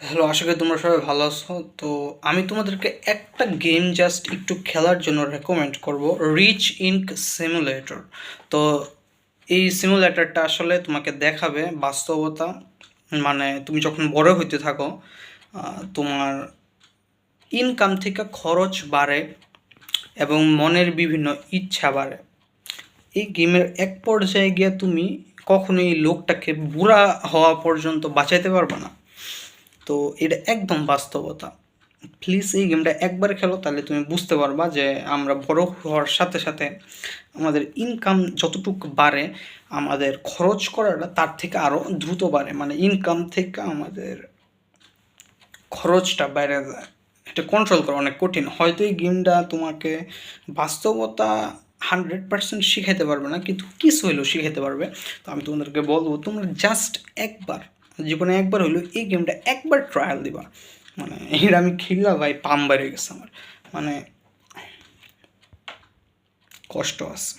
Hello, আশা করি তোমরা সবাই ভালো আছো। তো আমি তোমাদেরকে একটা গেম জাস্ট একটু খেলার জন্য রেকমেন্ড করব, রিচ ইনক সিমুলেটর। তো এই সিমুলেটরটা আসলে তোমাকে দেখাবে বাস্তবতা, মানে তুমি যখন বড় হইতে থাকো তোমার ইনকাম থেকে খরচ বাড়ে এবং মনের বিভিন্ন ইচ্ছা বাড়ে। এই গেমের এক পর্যায়ে গিয়ে তুমি কখনো এই লোকটাকে বুড়া হওয়া পর্যন্ত বাঁচাইতে পারবে না। তো এটা একদম বাস্তবতা। প্লিজ এই গেমটা একবার খেলো, তাহলে তুমি বুঝতে পারবা যে আমরা বড় হওয়ার সাথে সাথে আমাদের ইনকাম যতটুকু বাড়ে, আমাদের খরচ করাটা তার থেকে আরও দ্রুত বাড়ে। মানে ইনকাম থেকে আমাদের খরচটা বাইরে যায়। এটা কন্ট্রোল করা অনেক কঠিন। হয়তো এই গেমটা তোমাকে বাস্তবতা 100% শিখাইতে পারবে না, কিন্তু কিছু হইলেও শিখাইতে পারবে। তো আমি তোমাদেরকে বলবো, তোমরা জাস্ট একবার, জীবনে একবার হইলেও এই গেমটা একবার ট্রায়াল দিবা। মানে এটা আমি খেললা ভাই, পাম বেড়ে গেছে আমার, মানে কষ্ট আছে।